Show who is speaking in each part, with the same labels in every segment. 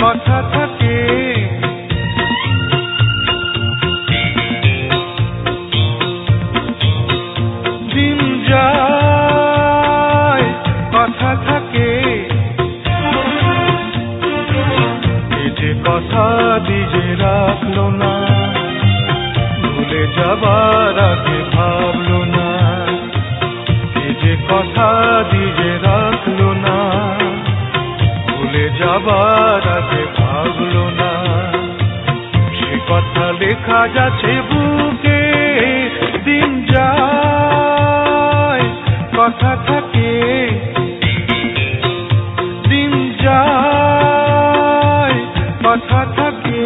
Speaker 1: কথা থাকে। দিন যায় কথা থাকে, এ যে কথা দিজে রাখলো না, ভুলে যাবার আগে ভাবলো না। এ যে কথা দিজে রাখলো না, ভুলে যাবার আগে ভাবলো না। সে কথা লেখা যাচ্ছে বুকে, দিন যায় কথা থাকে। দিন যায় কথা থাকে।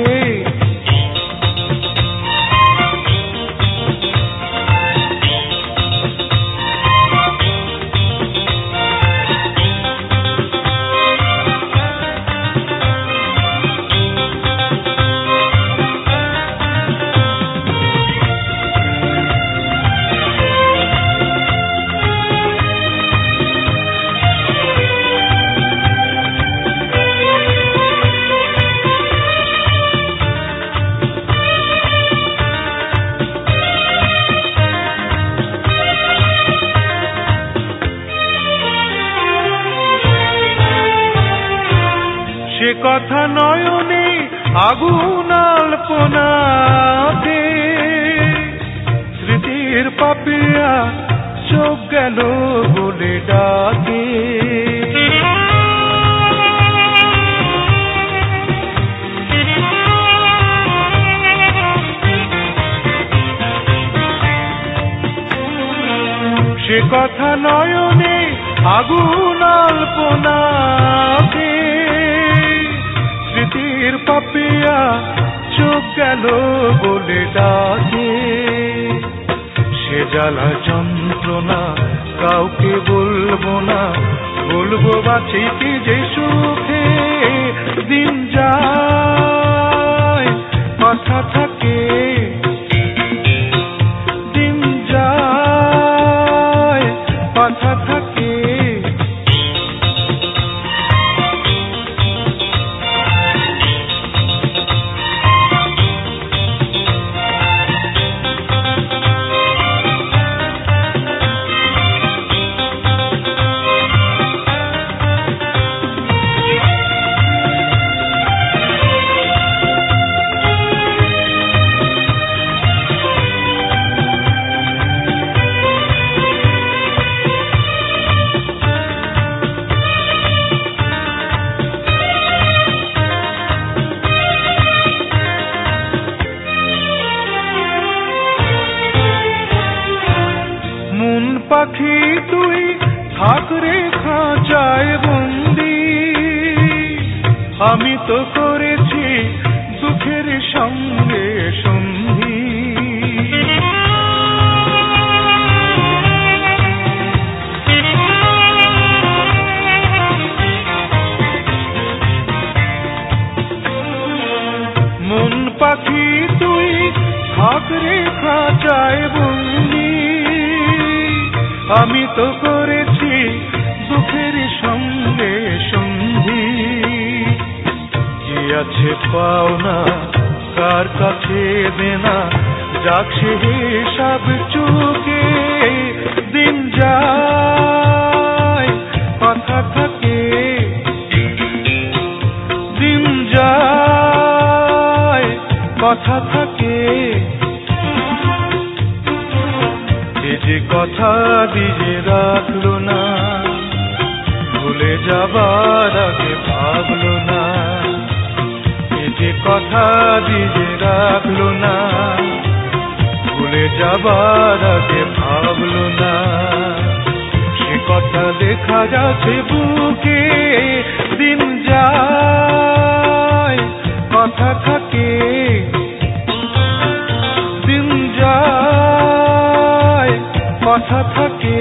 Speaker 1: সে কথা নয়নে আগুন আলপনাতে, স্মৃতির পাপিয়া চোখ গেল বলে ডাকে। সে কথা নয়নে আগুন আলপনাতে, স্মৃতির পাপিয়া চোখ গেল বলে ডাকে। সে জ্বালা যন্ত্রণা কাউকে বলবো না, বলবো বাঁচি কি যে সুখে। দিন যায় কথা থাকে। দিন যায় কথা থাকে। পাখি তুই থাক রে খাঁচায় বন্দি, আমি তো করেছি দুঃখের সঙ্গে সন্ধি। মন পাখি তুই থাক রে খাঁচায় বন্দি, আমি তো করেছি দুঃখের সঙ্গে সন্ধি। কি আছে পাওনা কার কাছে দেনা, যাক সে হিসাব চুকে। দিন যায় কথা থাকে। দিন যায় কথা থাকে। যে কথা দিজে রাখলো না, ভুলে যাবার আগে ভাবলো না। এ যে কথা দিজে রাখলো না, ভুলে যাবার আগে ভাবলো না। সে কথা লেখা যাচ্ছে বুকে, দিন যায় কথা থাকে। দিন যায় কথা থাকে।